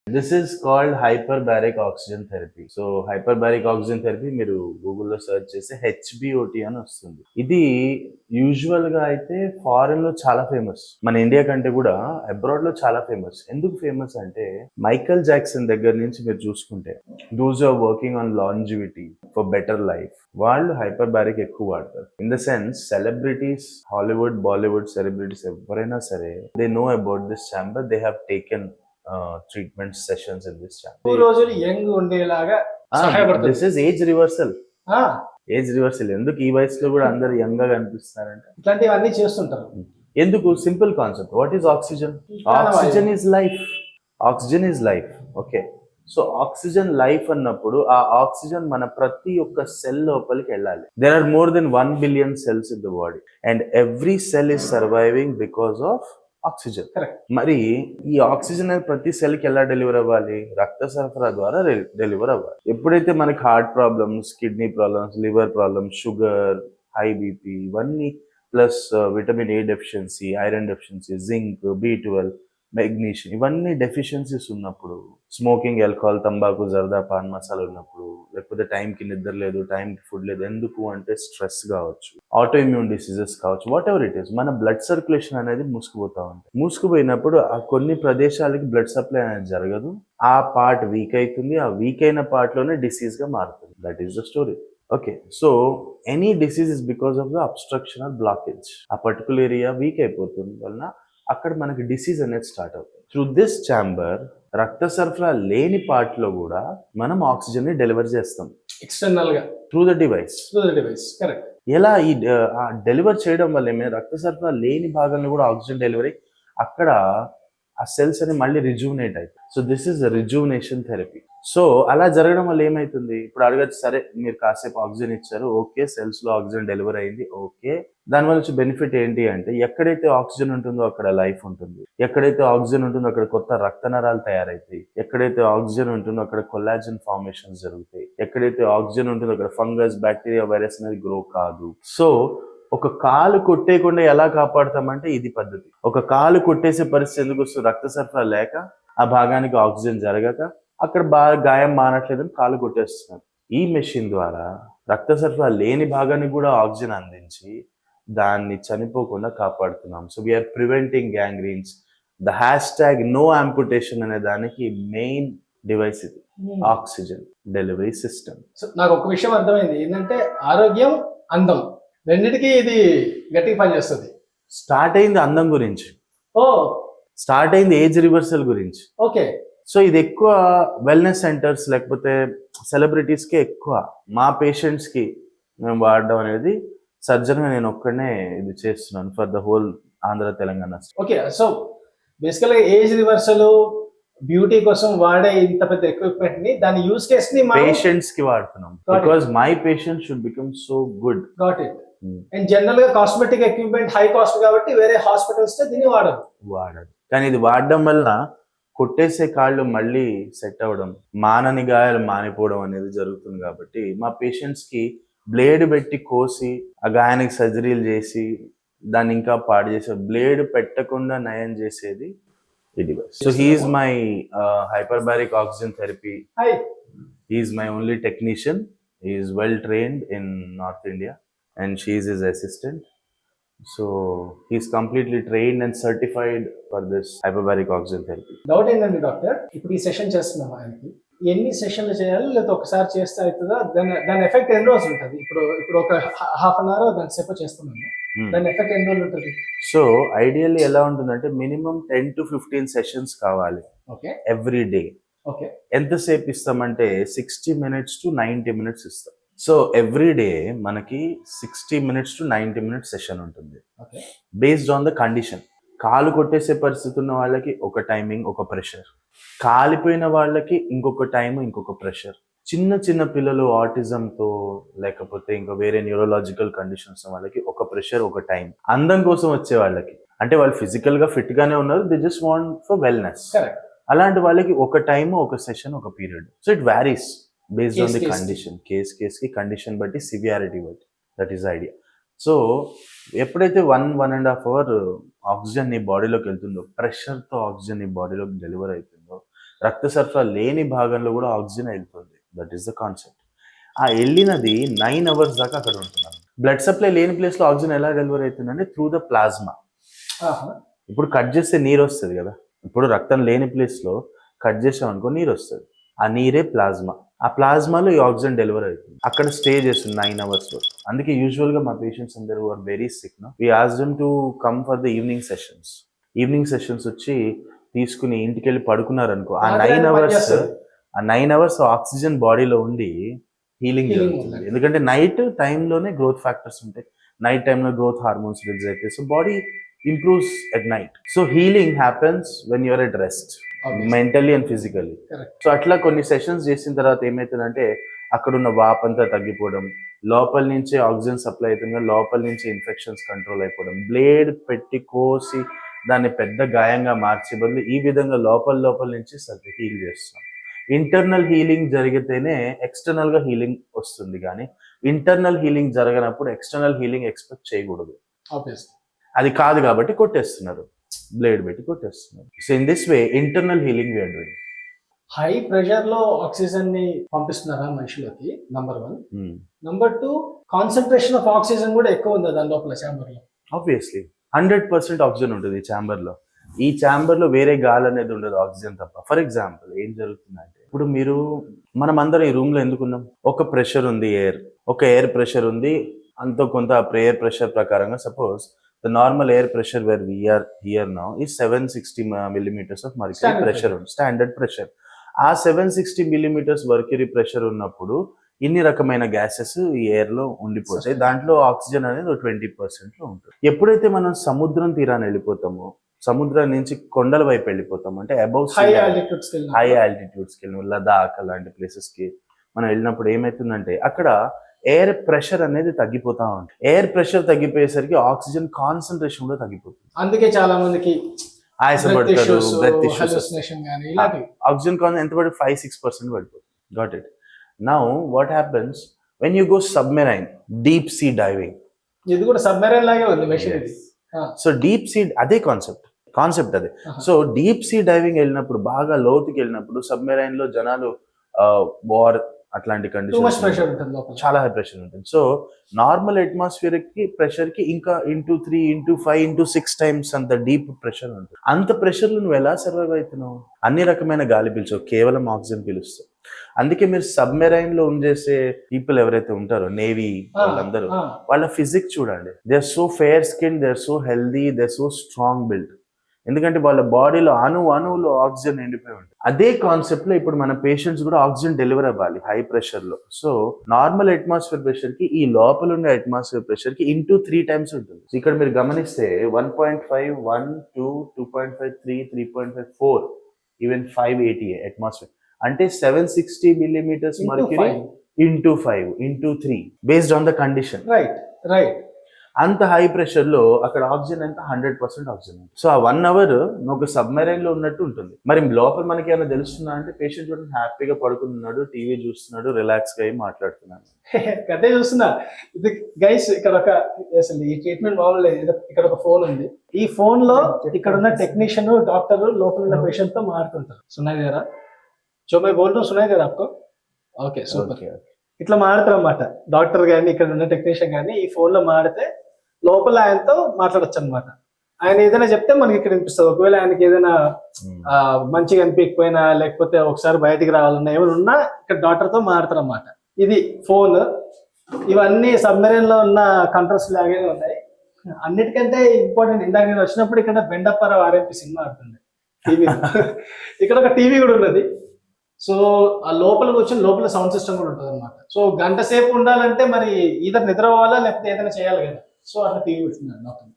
This is called hyperbaric oxygen therapy. So hyperbaric oxygen therapy మీరు గూగుల్లో search చేస్తే హెచ్బిఓటి అని వస్తుంది. ఇది యూజువల్ గా అయితే ఫారెన్ లో చాలా ఫేమస్, మన ఇండియా కంటే కూడా అబ్రాడ్ లో చాలా ఫేమస్. ఎందుకు ఫేమస్ అంటే మైకల్ జాక్సన్ దగ్గర నుంచి మీరు చూసుకుంటే those are working on longevity for better life, వాళ్ళు హైపర్బారిక్ ఎక్కువ వాడతారు. In the sense celebrities, Hollywood Bollywood celebrities ఎవరైనా సరే they know about this chamber, they have taken treatment sessions in this channel. 2 రోజులు యంగ్ ఉండేలాగా సహాయపడుతుంది. This is age reversal. ఆ age reversal. ఎందుకు ఈ వయసులో కూడా అందరు యంగ్ గా కనిపిస్తున్నారంటే ఇట్లాంటివన్నీ చేస్తుంటారు. ఎందుకు? Simple concept. What is oxygen? Oxygen is life. Oxygen is life. Okay, so oxygen life అన్నప్పుడు ఆ ఆక్సిజన్ మన ప్రతి ఒక్క సెల్ లోపలికి వెళ్ళాలి. There are more than 1 billion cells in the body and every cell is surviving because of oxygen. మరి ఈ oxygen అనేది ప్రతి సెల్ కి ఎలా డెలివర్ అవ్వాలి? రక్త సరఫరా ద్వారా డెలివర్ అవ్వాలి. ఎప్పుడైతే మనకి heart problems, kidney problems, liver problems, sugar, high BP ఇవన్నీ plus vitamin A deficiency, iron deficiency, zinc, B12, magnesium ఇవన్నీ డెఫిషియన్సీస్ ఉన్నప్పుడు, స్మోకింగ్, ఆల్కహాల్, తంబాకు, జర్దా, పాన్ మసాలా ఉన్నప్పుడు, లేకపోతే టైంకి నిద్ర లేదు, టైంకి ఫుడ్ లేదు, ఎందుకు అంటే స్ట్రెస్ కావచ్చు, ఆటో ఇమ్యూన్ డిసీజెస్ కావచ్చు, వాట్ ఎవర్ ఇట్ ఈస్, మన బ్లడ్ సర్క్యులేషన్ అనేది మూసుకుపోతా ఉంటుంది. మూసుకుపోయినప్పుడు ఆ కొన్ని ప్రదేశాలకి బ్లడ్ సప్లై అనేది జరగదు, ఆ పార్ట్ వీక్ అవుతుంది, ఆ వీక్ అయిన పార్ట్ లోనే డిసీజ్ గా మారుతుంది. That is the story. Okay, so any disease is because of the obstruction or blockage. ఆ పర్టికులర్ ఏరియా వీక్ అయిపోతుంది వలన అక్కడ మనకి డిసీజ్ అనేది స్టార్ట్ అవుతుంది. త్రూ దిస్ ఛాంబర్ రక్త సరఫరా లేని పార్ట్ లో కూడా మనం ఆక్సిజన్ ని డెలివర్ చేస్తాం ఎక్స్టర్నల్ గా త్రూ ద డివైస్. కరెక్ట్. ఎలా ఈ డెలివర్ చేయడం వల్ల ఏమైనా రక్త సరఫరా లేని భాగంలో కూడా ఆక్సిజన్ డెలివరీ అక్కడ ఆ సెల్స్ అని మళ్ళీ రిజువినేట్ అవుతాయి. So this is rejuvenation therapy. So అలా జరగడం వల్ల ఏమైతుంది? ఇప్పుడు అడగచ్చు, సరే మీరు కాసేపు ఆక్సిజన్ ఇచ్చారు, ఓకే, సెల్స్ లో ఆక్సిజన్ డెలివరీ అయింది, ఓకే, దానివల్ల వచ్చే బెనిఫిట్ ఏంటి అంటే ఎక్కడైతే ఆక్సిజన్ ఉంటుందో అక్కడ లైఫ్ ఉంటుంది, ఎక్కడైతే ఆక్సిజన్ ఉంటుందో అక్కడ కొత్త రక్త నరాలు తయారైతాయి, ఎక్కడైతే ఆక్సిజన్ ఉంటుందో అక్కడ కొల్లాజన్ ఫార్మేషన్స్ జరుగుతాయి, ఎక్కడైతే ఆక్సిజన్ ఉంటుందో అక్కడ ఫంగస్, బ్యాక్టీరియా, వైరస్ అనేది గ్రో కాదు. సో ఒక కాలు కొట్టేయకుండా ఎలా కాపాడుతామంటే ఇది పద్ధతి. ఒక కాలు కొట్టేసే పరిస్థితి ఎందుకు వస్తుంది? రక్త సరఫరా లేక, ఆ భాగానికి ఆక్సిజన్ జరగక, అక్కడ బాగా గాయం మానట్లేదని కాలు కొట్టేస్తున్నారు. ఈ మెషిన్ ద్వారా రక్త సరఫరా లేని భాగానికి కూడా ఆక్సిజన్ అందించి దాన్ని చనిపోకుండా కాపాడుతున్నాం. So we are preventing gangrenes. The hash no amputation అనే దానికి మెయిన్ డివైస్ ఇది, ఆక్సిజన్ డెలివరీ సిస్టమ్. సో నాకు ఒక విషయం అర్థమైంది ఏంటంటే ఆరోగ్యం, అందం రెండింటికి ఇది గట్టిగా పనిచేస్తుంది. స్టార్ట్ అయింది అందం గురించి, ఓ స్టార్ట్ అయింది ఏజ్ రివర్సల్ గురించి. ఓకే, సో ఇది ఎక్కువ వెల్నెస్ సెంటర్స్ లేకపోతే సెలబ్రిటీస్కి ఎక్కువ, మా పేషెంట్స్కి మేము వాడడం అనేది సర్జన్గా నేను ఒక్కడనే ఇది చేస్తున్నాను for the whole Andhra Telangana. Okay, so బేసికల్గా ఏజ్ రివర్సల్ బ్యూటీ కోసం వాడే ఇంత పెద్ద ఎక్విప్మెంట్ ని, దాని యూస్ కేస్ ని పేషెంట్స్ కి వాడుతున్నాం because my patient should become so good. Got it. And general గా కాస్మెటిక్ ఎక్విప్మెంట్ హై కాస్ట్ కాబట్టి వేరే హాస్పిటల్స్ దీన్ని వాడదు. కానీ ఇది వాడడం వల్ల కొట్టేసే కాళ్ళు మళ్ళీ సెట్ అవ్వడం, మానని గాయాలు మానిపోవడం అనేది జరుగుతుంది. కాబట్టి మా పేషెంట్స్ కి బ్లేడ్ పెట్టి కోసి ఆ గాయానికి సర్జరీలు చేసి దాన్ని ఇంకా పాడు చేసే, బ్లేడ్ పెట్టకుండా నయం చేసేది ఈ device. So he is my hyperbaric oxygen therapy. Hi. He is my only technician. He is well trained in North India and she is his assistant. So he is completely trained and certified for this hyperbaric oxygen therapy. Doubt ఏంటండి doctor, ఇప్పుడు ఈ session చేస్తున్నాం ఆయనకి, ఎన్ని సెషన్లు చేయాలి లేదా ఒకసారి చేస్తే అవుతుందా? దాని ఎఫెక్ట్ ఎన్ని రోజులు ఉంటుంది? ఇప్పుడు ఒక హాఫ్ అన్ అవర్ దాని సేపు చేస్తున్నాము, దాని ఎఫెక్ట్ ఎన్ని రోజులు ఉంటుంది? సో ఐడియల్లీ ఎలా ఉంటుందంటే మినిమం 10 to 15 సెషన్స్ కావాలి ఎవ్రీ డే. ఎంతసేపు ఇస్తామంటే 60 minutes to 90 minutes ఇస్తాం. సో ఎవ్రీ డే మనకి 60 minutes to 90 minutes సెషన్ ఉంటుంది బేస్డ్ ఆన్ ద కండిషన్. కాలు కొట్టేసే పరిస్థితి ఉన్న వాళ్ళకి ఒక టైమింగ్, ఒక ప్రెషర్, కాలిపోయిన వాళ్ళకి ఇంకొక టైం, ఇంకొక ప్రెషర్, చిన్న చిన్న పిల్లలు ఆటిజంతో లేకపోతే ఇంకా వేరే న్యూరోలాజికల్ కండిషన్స్ వాళ్ళకి ఒక ప్రెషర్, ఒక టైం, అందం కోసం వచ్చే వాళ్ళకి అంటే వాళ్ళు ఫిజికల్ గా ఫిట్ గానే ఉన్నారు, they just want for wellness, అలాంటి వాళ్ళకి ఒక టైం, ఒక సెషన్, ఒక period. So it varies based on the condition, case కి కండిషన్ బట్టి, సివియారిటీ బట్టి. That is idea. సో ఎప్పుడైతే 1.5 hours ఆక్సిజన్ నీ బాడీలోకి వెళ్తుందో, ప్రెషర్తో ఆక్సిజన్ నీ బాడీలోకి డెలివర్ అవుతుందో, రక్త సరఫరా లేని భాగంలో కూడా ఆక్సిజన్ వెళ్తుంది. That is the concept. ఆ వెళ్ళినది 9 hours దాకా అక్కడ ఉంటున్నాం. బ్లడ్ సప్లై లేని ప్లేస్ లో ఆక్సిజన్ ఎలా డెలివరీ అవుతుందంటే త్రూ ద ప్లాస్మా. ఇప్పుడు కట్ చేస్తే నీరు వస్తుంది కదా, ఇప్పుడు రక్తం లేని ప్లేస్ లో కట్ చేసాం అనుకో నీరు వస్తుంది, ఆ నీరే ప్లాస్మా. ఆ ప్లాస్మాలో ఈ ఆక్సిజన్ డెలివరీ అవుతుంది, అక్కడ స్టే చేస్తుంది 9 hours వరకు. అందుకే యూజువల్ గా మా పేషెంట్స్ అందరూ are very sick no, we ask them to come for the evening sessions. Evening sessions వచ్చి తీసుకుని ఇంటికి వెళ్ళి పడుకున్నారు అనుకో, ఆ 9 hours ఆక్సిజన్ బాడీలో ఉండి హీలింగ్ జరుగుతుంది. ఎందుకంటే నైట్ టైంలోనే గ్రోత్ ఫ్యాక్టర్స్ ఉంటాయి, నైట్ టైంలో గ్రోత్ హార్మోన్స్ రిలీజ్ అవుతాయి, so body improves at night. So healing happens when you're at rest, mentally and physically. So అట్లా కొన్ని సెషన్స్ చేసిన తర్వాత ఏమవుతుందంటే అక్కడున్న వాపంతా తగ్గిపోవడం, లోపల నుంచి ఆక్సిజన్ సప్లై అవుతుంది, లోపల నుంచి ఇన్ఫెక్షన్స్ కంట్రోల్ అయిపోవడం, బ్లేడ్ పెట్టి కోసి దాన్ని పెద్ద గాయంగా మార్చే బదులు ఈ విధంగా లోపల నుంచి హీల్ చేస్తాం. ఇంటర్నల్ హీలింగ్ జరిగితేనే ఎక్స్టర్నల్ గా హీలింగ్ వస్తుంది, కానీ ఇంటర్నల్ హీలింగ్ జరగనప్పుడు ఎక్స్టర్నల్ హీలింగ్ ఎక్స్పెక్ట్ చేయకూడదు. అది కాదు కాబట్టి కొట్టేస్తున్నారు, బ్లేడ్ పెట్టి కొట్టేస్తున్నారు. So in this way internal healing we are doing. High pressure లో ఆక్సిజన్ ని పంపిస్తున్నారా మనుషులకి, number 1. Number 2, concentration of oxygen కూడా ఎక్కువ ఉంది దాని లోపల ఛాంబర్ లో. ఆబ్వియస్లీ 100% ఆక్సిజన్ ఉంటుంది ఈ ఛాంబర్ లో. ఈ ఛాంబర్ లో వేరే గాలి అనేది ఉండదు, ఆక్సిజన్ తప్ప. ఫర్ ఎగ్జాంపుల్ ఏం జరుగుతుందంటే, ఇప్పుడు మనం అందరం ఈ రూమ్ లో ఎందుకున్నాం, ఒక ప్రెషర్ ఉంది, ఒక ఎయిర్ ప్రెషర్ ఉంది, అంత కొంత ఎయిర్ ప్రెషర్ ప్రకారంగా suppose the normal air pressure where we are here now is 760 millimeters of mercury pressure ఉంది, స్టాండర్డ్ ప్రెషర్. ఆ 760 millimeters మర్క్యూరీ ప్రెషర్ ఉన్నప్పుడు ఇన్ని రకమైన గ్యాసెస్ ఈ ఎయిర్ లో ఉండిపోతాయి, దాంట్లో ఆక్సిజన్ అనేది 20% లో ఉంటుంది. ఎప్పుడైతే మనం సముద్రం తీరాన్ని వెళ్ళిపోతామో, సముద్రం నుంచి కొండల వైపు వెళ్ళిపోతాం, అంటే అబౌవ్ హై ఆల్టిట్యూడ్స్కి వెళ్ళిన లదాఖ్ అలాంటి ప్లేసెస్ కి మనం వెళ్ళినప్పుడు ఏమైతుందంటే అక్కడ ఎయిర్ ప్రెషర్ అనేది తగ్గిపోతా ఉంటుంది. ఎయిర్ ప్రెషర్ తగ్గిపోయేసరికి ఆక్సిజన్ కాన్సన్ట్రేషన్ కూడా తగ్గిపోతుంది. అందుకే చాలా మందికి ఆయాసపడతారు, బ్రెత్ ఇష్యూస్. ఆక్సిజన్ కాన్సన్ ఎంత పడి 5-6% పడిపోతుంది. Got it. Now what happens when you go submarine, deep sea diving. ఇది కూడా సబ్మెరైన్ లాగే ఉంది మెషిన్ ఇది. సో డీప్ సీ అదే కాన్సెప్ట్ అదే. సో డీప్ సీ డైవింగ్ వెళ్ళినప్పుడు, బాగా లోతుకి వెళ్ళినప్పుడు, సబ్మెరైన్ లో జనాలు వార్ అట్లాంటి కండిషన్, చాలా హై ప్రెషర్ ఉంటుంది. సో నార్మల్ అట్మాస్ఫియర్ కి ప్రెషర్ కి ఇంకా 3, 5, 6 times అంత డీప్ ప్రెషర్ ఉంటుంది. అంత ప్రెషర్ లో నువ్వు ఎలా సర్వైవ్ అవుతున్నావు? అన్ని రకమైన గాలి పీల్చవు, కేవలం ఆక్సిజన్ పీలుస్తావు. అందుకే మీరు సబ్మెరైన్ లో ఉంచేసే పీపుల్ ఎవరైతే ఉంటారో, నేవీ వాళ్ళందరూ, వాళ్ళ ఫిజిక్స్ చూడండి. They are so fair skin, they are so healthy, they are so strong build. ఎందుకంటే వాళ్ళ బాడీలో అణువులో ఆక్సిజన్ నిండిపోయి ఉంటుంది. అదే కాన్సెప్ట్ లో ఇప్పుడు మన పేషెంట్స్ కూడా ఆక్సిజన్ డెలివర్ అవ్వాలి హై ప్రెషర్ లో. సో నార్మల్ అట్మాస్ఫియర్ ప్రెషర్ కి, ఈ లోపల ఉండే అట్మాస్ఫియర్ ప్రెషర్ కి 3 times ఉంటుంది. ఇక్కడ మీరు గమనిస్తే 1.5, 1, 2, 2.5, 3, 3.5, 4, ఈవెన్ 580 అట్మాస్ఫియర్. అంటే 760 millimeters mercury into 5 into 3 based on the condition. Right. అంత హై ప్రెషర్ లో అక్కడ ఆక్సిజన్ ఎంత 100% ఆక్సిజన్. సో ఆ 1 hour ఒక సబ్మెరైన్ లో ఉన్నట్టు ఉంటుంది. మరి లోపల మనకి ఏమైనా తెలుస్తుందా అంటే, పేషెంట్ చూడండి హ్యాపీగా పడుకున్నాడు, టీవీ చూస్తున్నాడు, రిలాక్స్ గా అయి మాట్లాడుతున్నాడు. అదే చూస్తున్నా. ఇది గైస్ ఇక్కడ అసలు ఈ ట్రీట్మెంట్ మామూలు, ఇక్కడ ఒక ఫోన్ ఉంది. ఈ ఫోన్ లో ఇక్కడ ఉన్న టెక్నీషియన్, డాక్టర్ లోపల ఉన్న పేషెంట్ తో మాట్లాడుతుంటారు. సునాయ్ గారా, जो मैं बोल रहा हूँ सुनाई दे रहा आपको? Okay super. ఇట్లా మాడతారు అన్నమాట డాక్టర్ గాని, ఇక్కడ ఉన్న టెక్నీషియన్ గాని. ఈ ఫోన్ లో మాడితే లోపల ఆయనతో మాట్లాడచ్చు అనమాట. ఆయన ఏదైనా చెప్తే మనకి ఇక్కడ వినిపిస్తుంది. ఒకవేళ ఆయనకి ఏదైనా మంచిగా అనిపించకపోయినా, లేకపోతే ఒకసారి బయటికి రావాలన్నా, ఏమైనా ఉన్నా ఇక్కడ డాక్టర్ తో మాడతారు అన్నమాట. ఇది ఫోన్. ఇవన్నీ సబ్మెరైన్ లో ఉన్న కంట్రోల్స్ లాగే ఉన్నాయి. అన్నిటికంటే ఇంపార్టెంట్, ఇందాక నేను వచ్చినప్పుడు ఇక్కడ బెండప్పర ఆర్ఎంపి సినిమా ఆడుతుంది టీవీ. ఇక్కడ ఒక టీవీ కూడా ఉన్నది. సో ఆ లోపల కూర్చొని లోపల సౌండ్ సిస్టమ్ కూడా ఉంటుంది అనమాట. సో గంట సేపు ఉండాలంటే మరి ఈధర్ నిద్ర అవ్వాలా లేకపోతే ఏదైనా చేయాలి కదా. సో అట్లా టీవీ వచ్చిందండి డాక్టర్.